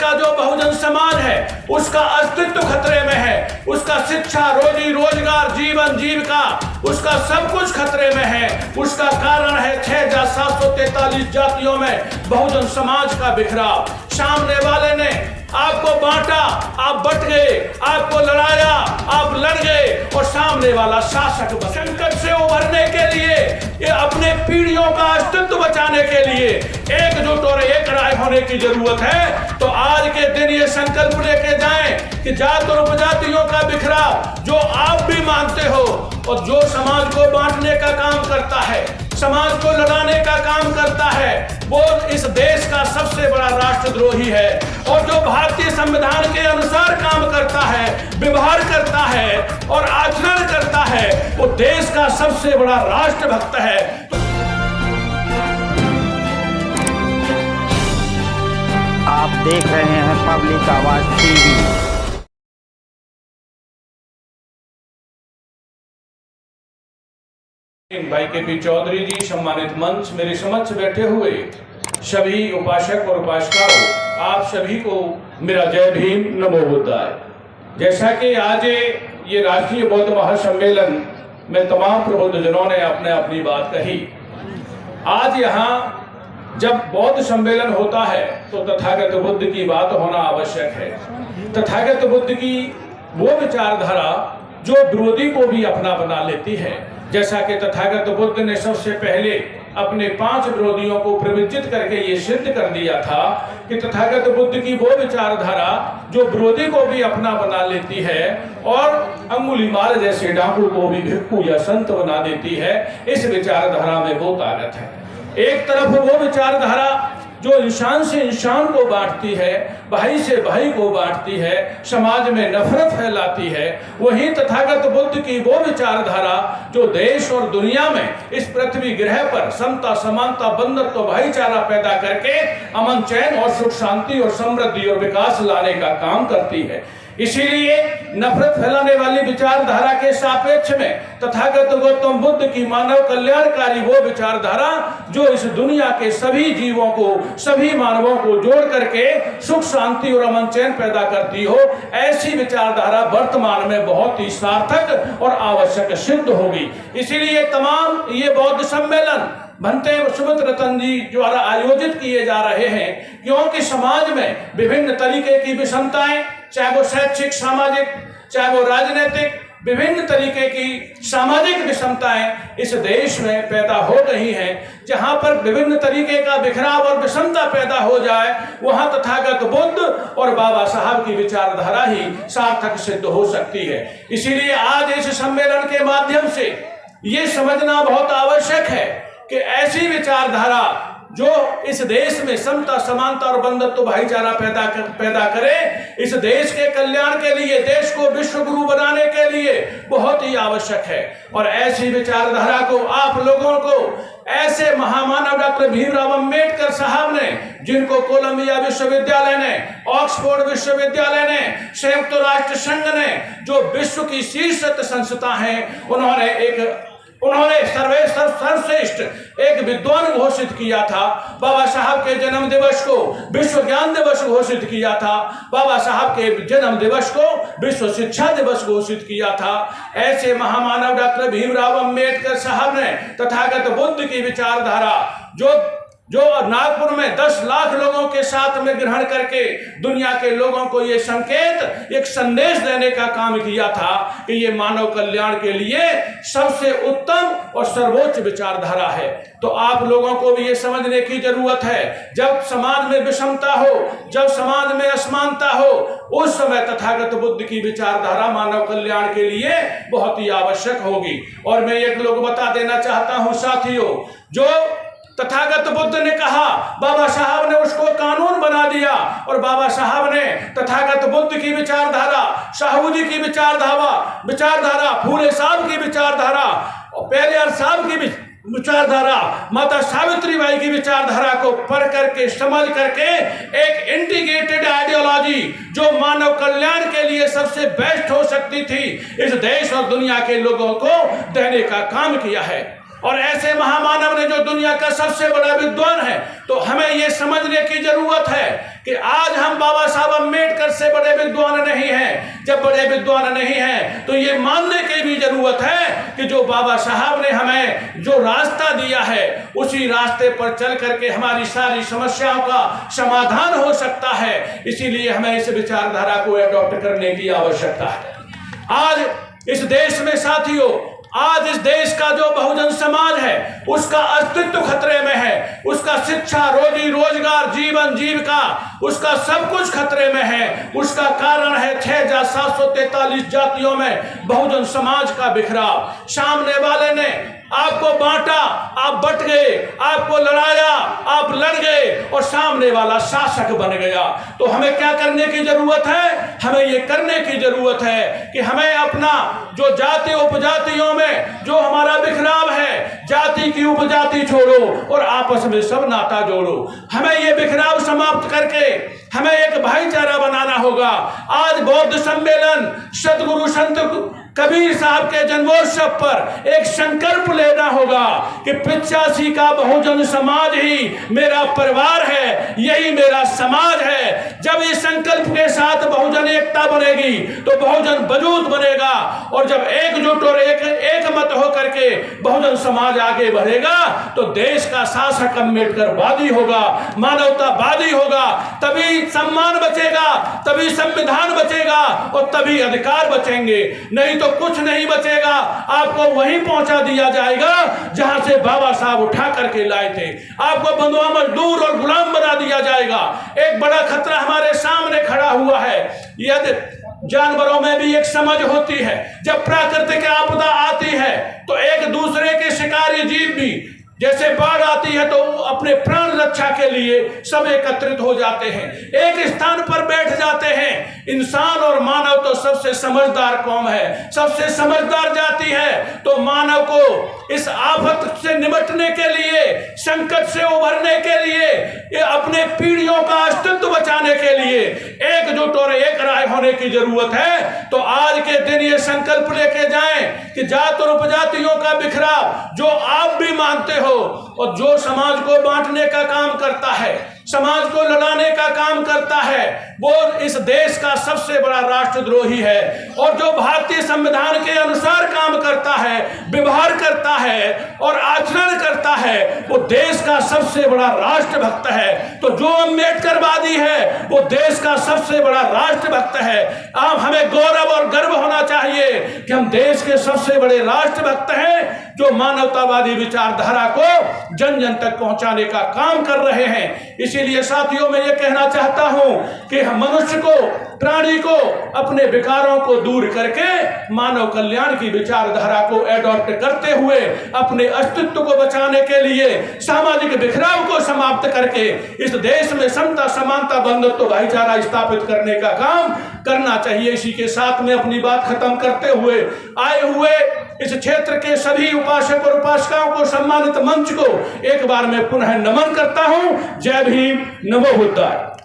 का जो बहुजन समाज है उसका अस्तित्व खतरे में है, उसका शिक्षा, रोजी रोजगार, जीवन जीविका, उसका सब कुछ खतरे में है। उसका कारण है 6,743 जातियों में बहुजन समाज का बिखराव। सामने वाले ने आपको बांटा, आप बट गए, आपको लड़ाया, आप लड़ गए और सामने वाला शासक बना। संकट से उभरने के लिए, ये अपने पीढ़ियों का अस्तित्व बचाने के लिए एकजुट और एक राय होने की जरूरत है। तो आज के दिन ये संकल्प लेके जाएं कि जात और उपजातियों का बिखराव जो आप भी मानते हो और जो समाज को बांटने का काम करता है, समाज को लड़ाने का काम करता है, वो इस देश का सबसे बड़ा राष्ट्रद्रोही है। और जो भारतीय संविधान के अनुसार काम करता है, व्यवहार करता है और आचरण करता है, वो देश का सबसे बड़ा राष्ट्रभक्त है। आप देख रहे हैं पब्लिक आवाज टीवी। भाई के.पी. चौधरी जी, सम्मानित मंच, मेरे समक्ष बैठे हुए सभी उपासक और उपासिकाओं, आप सभी को मेरा जय भीम, नमो बुद्धाय। जैसा कि आज ये राष्ट्रीय बौद्ध महासम्मेलन में तमाम प्रबुद्धजनों ने अपने अपनी बात कही। आज यहाँ जब बौद्ध सम्मेलन होता है तो तथागत बुद्ध की बात होना आवश्यक है। तथागत बुद्ध की वो विचारधारा जो विरोधी को भी अपना बना लेती है। जैसा कि तथागत बुद्ध ने सबसे पहले अपने 5 विरोधियों को प्रवचित करके ये सिद्ध कर दिया था कि तथागत बुद्ध की वो विचारधारा जो विरोधी को भी अपना बना लेती है और अंगुलीमाल जैसे डाकू को भी भिक्खु या संत बना देती है, इस विचारधारा में वो ताकत है। एक तरफ वो विचारधारा जो इंसान से इंसान को बांटती है, भाई से भाई को बांटती है, समाज में नफरत फैलाती है, वहीं तथागत बुद्ध की वो विचारधारा जो देश और दुनिया में इस पृथ्वी ग्रह पर समता, समानता, बंधुत्व, भाईचारा पैदा करके अमन, चैन और सुख शांति और समृद्धि और विकास लाने का काम करती है। इसीलिए नफरत फैलाने वाली विचारधारा के सापेक्ष में तथागत गौतम बुद्ध की मानव कल्याणकारी वो विचारधारा जो इस दुनिया के सभी जीवों को, सभी मानवों को जोड़ करके सुख शांति और अमन चैन पैदा करती हो, ऐसी विचारधारा वर्तमान में बहुत ही सार्थक और आवश्यक सिद्ध होगी। इसीलिए तमाम ये बौद्ध सम्मेलन भंते सुमित रतन जी द्वारा आयोजित किए जा रहे हैं, क्योंकि समाज में विभिन्न तरीके की विषमताएं, चाहे वो शैक्षिक, सामाजिक, चाहे वो राजनीतिक, विभिन्न तरीके की सामाजिक विषमताएं इस देश में पैदा हो रही हैं। जहां पर विभिन्न तरीके का बिखराव और विषमता पैदा हो जाए, वहां तथागत बुद्ध और बाबा साहब की विचारधारा ही सार्थक सिद्ध हो सकती है। इसीलिए आज इस सम्मेलन के माध्यम से ये समझना बहुत आवश्यक है कि ऐसी विचारधारा जो इस देश में समता, समानता और बंधुत्व, भाईचारा पैदा करे, इस देश के कल्याण के लिए, देश को विश्व गुरु बनाने के लिए बहुत ही आवश्यक है। और ऐसी विचारधारा को आप लोगों को ऐसे महामानव डॉक्टर भीमराव अंबेडकर साहब ने, जिनको कोलंबिया विश्वविद्यालय ने, ऑक्सफोर्ड विश्वविद्यालय ने, संयुक्त राष्ट्र संघ ने, जो विश्व की शीर्ष संस्था है, उन्होंने सर्वश्रेष्ठ एक विद्वान घोषित किया था। बाबा साहब के जन्म दिवस को विश्व ज्ञान दिवस घोषित किया था। बाबा साहब के जन्म दिवस को विश्व शिक्षा दिवस घोषित किया था। ऐसे महामानव डॉक्टर भीमराव अंबेडकर साहब ने तथागत बुद्ध की विचारधारा जो नागपुर में 10 लाख लोगों के साथ में ग्रहण करके दुनिया के लोगों को ये संकेत, एक संदेश देने का काम किया था कि ये मानव कल्याण के लिए सबसे उत्तम और सर्वोच्च विचारधारा है। तो आप लोगों को भी ये समझने की जरूरत है, जब समाज में विषमता हो, जब समाज में असमानता हो, उस समय तथागत बुद्ध की विचारधारा मानव कल्याण के लिए बहुत ही आवश्यक होगी। और मैं एक लोग बता देना चाहता हूं साथियों, जो तथागत बुद्ध ने कहा, बाबा साहब ने उसको कानून बना दिया। और बाबा साहब ने तथागत बुद्ध की विचारधारा, साहू जी की विचारधारा, फूले साहब की विचारधारा, पेरियार साहब की विचारधारा, माता सावित्रीबाई की विचारधारा को पढ़ करके, समझ करके एक इंटीग्रेटेड आइडियोलॉजी जो मानव कल्याण के लिए सबसे बेस्ट हो सकती थी, इस देश और दुनिया के लोगों को देने का काम किया है। और ऐसे महामानव ने जो दुनिया का सबसे बड़ा विद्वान है, तो हमें ये समझने की जरूरत है कि आज हम बाबा साहब अम्बेडकर से बड़े विद्वान नहीं हैं। जब बड़े विद्वान नहीं हैं तो ये मानने की भी जरूरत है कि जो बाबा साहब ने हमें जो रास्ता दिया है उसी रास्ते पर चल करके हमारी सारी समस्याओं का समाधान हो सकता है। इसीलिए हमें इस विचारधारा को अडॉप्ट करने की आवश्यकता है। आज इस देश में साथियों, आज इस देश का जो बहुजन समाज है उसका अस्तित्व खतरे में है, उसका शिक्षा, रोजी रोजगार, जीवन जीविका, उसका सब कुछ खतरे में है। उसका कारण है 6,743 जातियों में बहुजन समाज का बिखराव। सामने वाले ने आपको बांटा, आप बट गए, आपको लड़ाया, आप लड़ गए और सामने वाला शासक बन गया। तो हमें क्या करने की जरूरत है? हमें ये करने की जरूरत है कि हमें अपना जो जाति उपजातियों में जो हमारा बिखराव है, जाति की उपजाति छोड़ो और आपस में सब नाता जोड़ो। हमें ये बिखराव समाप्त करके हमें एक भाईचारा बनाना होगा। आज बौद्ध सम्मेलन सदगुरु संत कबीर साहब के जन्मोत्सव पर एक संकल्प लेना होगा कि 85 का बहुजन समाज ही मेरा परिवार है, यही मेरा समाज है। जब इस संकल्प के साथ बहुजन एकता बनेगी तो बहुजन वजूद बनेगा, और जब एकजुट और एक मत होकर के बहुजन समाज आगे बढ़ेगा तो देश का शासक अम्बेडकरवादी होगा, मानवतावादी होगा। तभी सम्मान बचेगा, तभी संविधान बचेगा और तभी अधिकार बचेंगे। नहीं तो कुछ नहीं बचेगा। आपको वहीं पहुंचा दिया जाएगा जहां से बाबा साहब उठा करके लाए थे। आपको बंधुआ मजदूर और गुलाम बना दिया जाएगा। एक बड़ा खतरा हमारे सामने खड़ा हुआ है। यदि जानवरों में भी एक समझ होती है, जब प्राकृतिक आपदा आती है तो एक दूसरे के शिकारी जीव भी, जैसे बाढ़ आती है तो अपने प्राण रक्षा के लिए सब एकत्रित हो जाते हैं, एक स्थान पर बैठ जाते हैं। इंसान और मानव तो सबसे समझदार कौम है, सबसे समझदार जाति है। तो मानव को इस आफत से निपटने के लिए, संकट से उभरने के लिए, अपने पीढ़ियों का अस्तित्व बचाने के लिए एकजुट और एक राय होने की जरूरत है। तो आज के दिन ये संकल्प लेके जाएं कि जात और उपजातियों का बिखराव जो आप भी मानते हो और जो समाज को बांटने का काम करता है, समाज को लड़ाने का काम करता है, वो इस देश का सबसे बड़ा राष्ट्रद्रोही है। और जो भारतीय संविधान के अनुसार काम करता है, व्यवहार करता है और आचरण करता है, वो देश का सबसे बड़ा राष्ट्रभक्त है। तो जो अम्बेडकरवादी है वो देश का सबसे बड़ा राष्ट्रभक्त है। अब हमें गौरव और गर्व होना चाहिए कि हम देश के सबसे बड़े राष्ट्रभक्त हैं जो मानवतावादी विचारधारा को जन जन तक पहुंचाने का काम कर रहे हैं। इसीलिए साथियों मैं ये कहना चाहता हूं कि हम मनुष्य को, प्राणी को अपने विकारों को दूर करके मानव कल्याण की विचारधारा को एडॉप्ट करते हुए अपने अस्तित्व को बचाने के लिए, सामाजिक बिखराव को समाप्त करके इस देश में समता, समानता, बंधुत्व, भाईचारा स्थापित करने का काम करना चाहिए। इसी के साथ में अपनी बात खत्म करते हुए आए हुए इस क्षेत्र के सभी उपासक और उपासिकाओं को, सम्मानित मंच को एक बार मैं पुनः नमन करता हूं। जय भीम, नमो बुद्धाय।